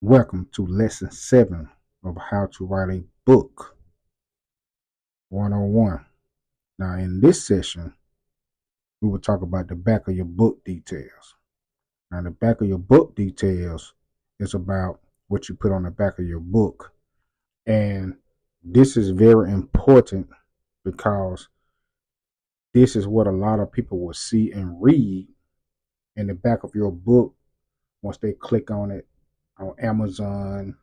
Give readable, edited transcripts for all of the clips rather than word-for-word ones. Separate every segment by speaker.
Speaker 1: Welcome to lesson 7 of how to write a book 101. Now, in this session, we will talk about the back of your book details. Now, the back of your book details is about what you put on the back of your book. And this is very important because this is what a lot of people will see and read in the back of your book once they click on it on Amazon.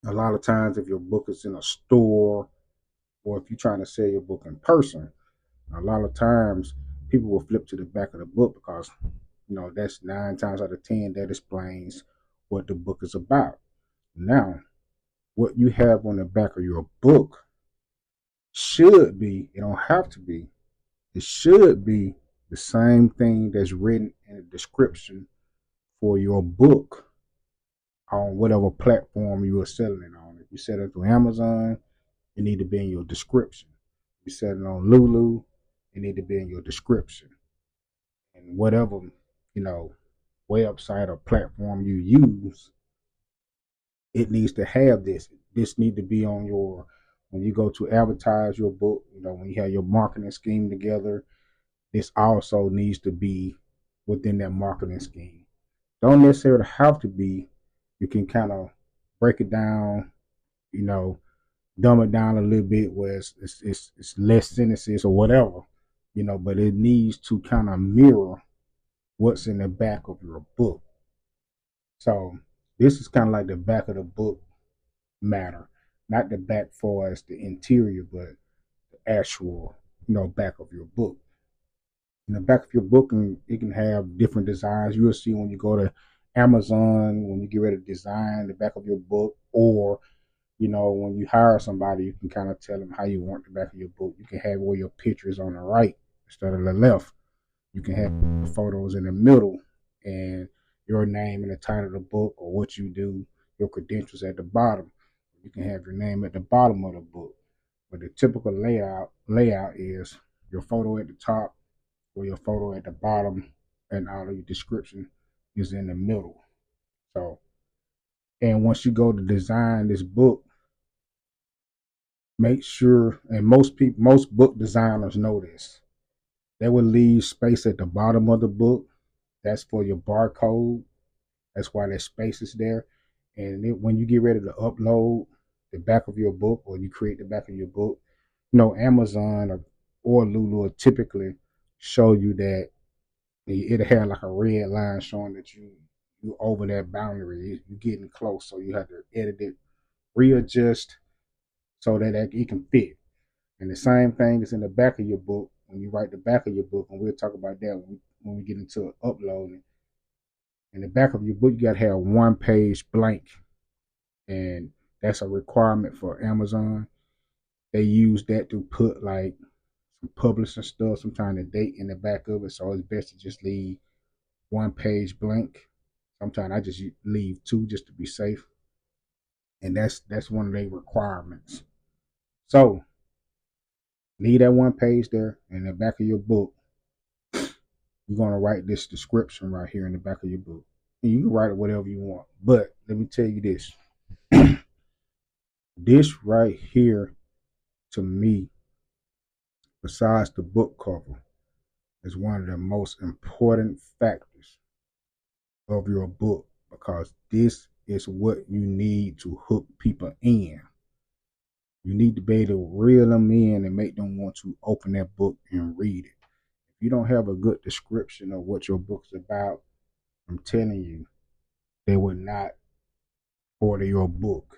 Speaker 1: A lot of times, if your book is in a store, or if you're trying to sell your book in person, a lot of times people will flip to the back of the book because that's 9 times out of 10 that explains what the book is about. Now, what you have on the back of your book should be, it don't have to be, it should be the same thing that's written in the description for your book on whatever platform you are selling it on. If you sell it through Amazon, it need to be in your description. If you sell it on Lulu, it need to be in your description. And whatever, you know, website or platform you use, it needs to have this. This need to be on your, when you go to advertise your book, when you have your marketing scheme together, this also needs to be within that marketing scheme. Don't necessarily have to be. You can kind of break it down, you know, dumb it down a little bit where it's less sentences or whatever, but it needs to kind of mirror what's in the back of your book. So this is kind of like the back of the book matter, not the back for as the interior, but the actual, back of your book. In the back of your book, and it can have different designs. You'll see when you go to Amazon, when you get ready to design the back of your book, or when you hire somebody, you can kind of tell them how you want the back of your book. You can have all your pictures on the right instead of the left. You can have the photos in the middle and your name and the title of the book or what you do, your credentials at the bottom. You can have your name at the bottom of the book. But the typical layout is your photo at the top or your photo at the bottom, and all of your description is in the middle. So, and once you go to design this book, make sure, and most book designers know this, they will leave space at the bottom of the book. That's for your barcode. That's why that space is there. And when you get ready to upload the back of your book, or you create the back of your book, Amazon or Lulu will typically show you that it'll have like a red line showing that you over that boundary. You're getting close, so you have to edit it, readjust so that it can fit. And the same thing is in the back of your book. When you write the back of your book, and we'll talk about that when we get into uploading. In the back of your book, you got to have one page blank. And that's a requirement for Amazon. They use that to put like some publishing stuff, sometimes the date in the back of it. So it's best to just leave one page blank. Sometimes I just leave two just to be safe. And that's one of their requirements. So leave that one page there in the back of your book. You're going to write this description right here in the back of your book. And you can write it whatever you want. But let me tell you this. This right here, to me, besides the book cover, is one of the most important factors of your book, because this is what you need to hook people in. You need to be able to reel them in and make them want to open that book and read it. If you don't have a good description of what your book's about, I'm telling you, they will not order your book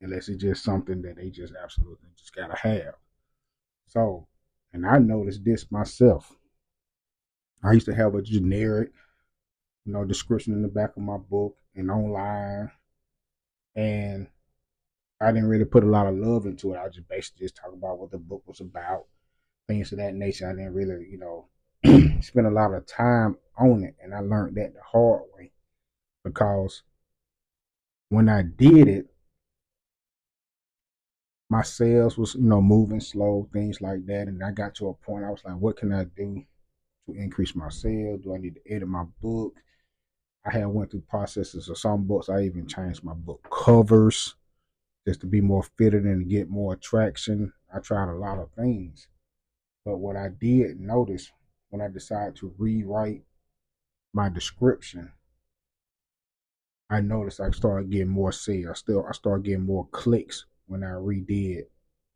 Speaker 1: unless it's just something that they just absolutely just gotta have. So, and I noticed this myself. I used to have a generic, description in the back of my book and online, and I didn't really put a lot of love into it. I just basically just talk about what the book was about, things of that nature. I didn't really, spend a lot of time on it, and I learned that the hard way, because when I did it, my sales was, moving slow, things like that, and I got to a point I was like, what can I do to increase my sales? Do I need to edit my book? I had went through processes of some books. I even changed my book covers just to be more fitted and to get more attraction. I tried a lot of things. But what I did notice when I decided to rewrite my description, I noticed I started getting more sales. I started getting more clicks when I redid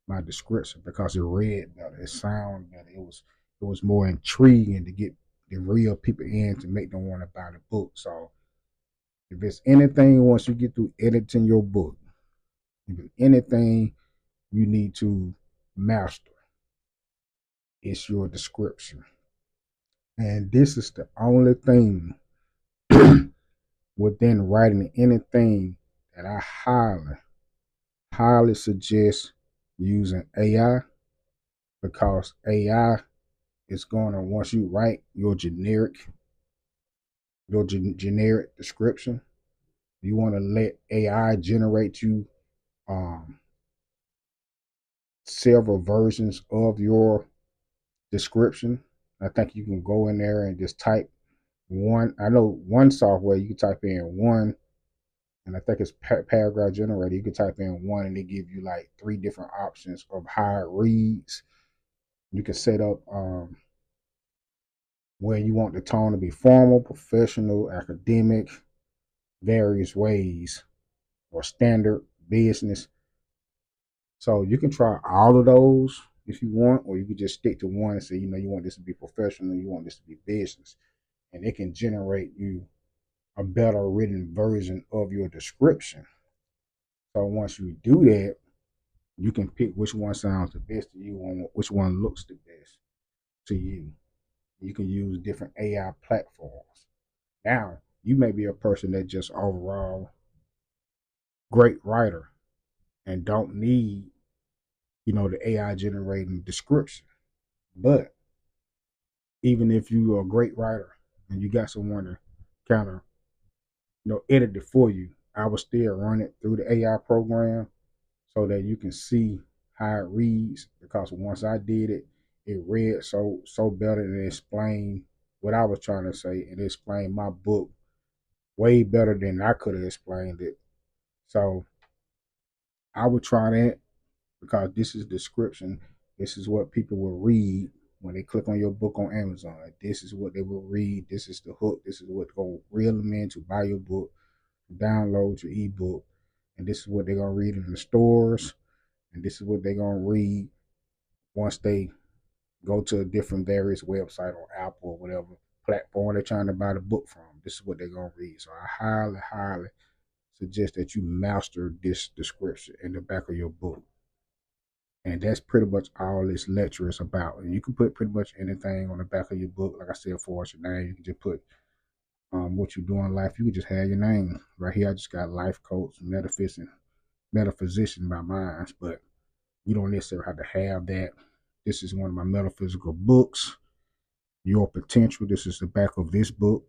Speaker 1: my description because it read better, it sounded better. It was more intriguing to get the real people in to make them want to buy the book. So if it's anything, once you get through editing your book, if it's anything you need to master, it's your description. And this is the only thing within writing anything that I highly suggest using AI, because AI is going to, once you write your generic description, you want to let AI generate you um, several versions of your description. I think you can go in there and just type one. I know one software you can type in one, and I think it's paragraph generator. You can type in one, and they give you like three different options of how it reads. You can set up where you want the tone to be formal, professional, academic, various ways, or standard business. So you can try all of those if you want, or you can just stick to one and say, you want this to be professional, you want this to be business, and it can generate you a better written version of your description. So once you do that, you can pick which one sounds the best to you and which one looks the best to you. You can use different AI platforms. Now, you may be a person that just overall great writer and don't need, the AI generating description. But even if you are a great writer and you got someone to kind of, edit it for you, I would still run it through the AI program so that you can see how it reads. Because once I did it, it read so better and explained what I was trying to say and explained my book way better than I could have explained it. So I would try that because this is description. This is what people will read when they click on your book on Amazon. This is what they will read. This is the hook. This is what going to reel them in to buy your book, to download your ebook. And this is what they're going to read in the stores. And this is what they're going to read once they go to a different various website or Apple or whatever platform they're trying to buy the book from. This is what they're going to read. So I highly suggest that you master this description in the back of your book. And that's pretty much all this lecture is about. And you can put pretty much anything on the back of your book. Like I said, for your name, you can just put what you do in life. You can just have your name. Right here, I just got life coach, metaphysician by mine. But you don't necessarily have to have that. This is one of my metaphysical books, Your Potential. This is the back of this book.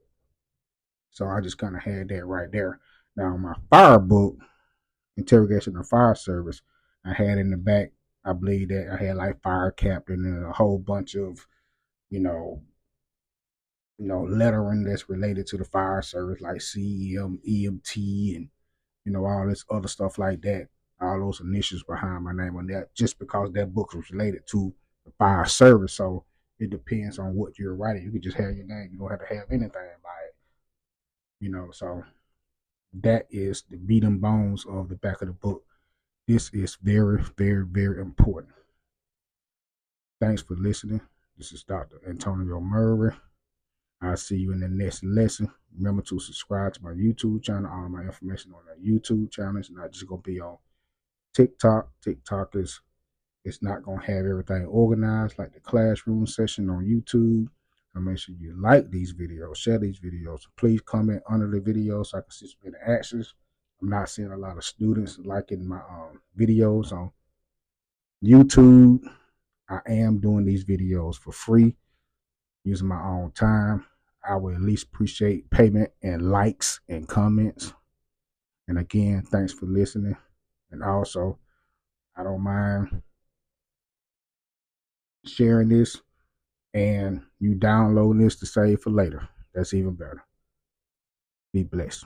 Speaker 1: So I just kind of had that right there. Now, my fire book, Interrogation of Fire Service, I had in the back, I believe that I had like fire captain and a whole bunch of, you know, lettering that's related to the fire service, like CEM, EMT, and all this other stuff like that. All those initials behind my name on that, just because that book was related to the fire service. So it depends on what you're writing. You can just have your name. You don't have to have anything by it. So that is the meat and bones of the back of the book. This is very, very, very important. Thanks for listening. This is Dr. Antonio Murray. I'll see you in the next lesson. Remember to subscribe to my YouTube channel. All my information on the YouTube channel. It's not just going to be on TikTok. TikTok is it's not going to have everything organized like the classroom session on YouTube. So make sure you like these videos, share these videos. Please comment under the videos so I can see some interactions. I'm not seeing a lot of students liking my videos on YouTube. I am doing these videos for free using my own time. I would at least appreciate payment and likes and comments. And again, thanks for listening. And also, I don't mind sharing this and you downloading this to save for later. That's even better. Be blessed.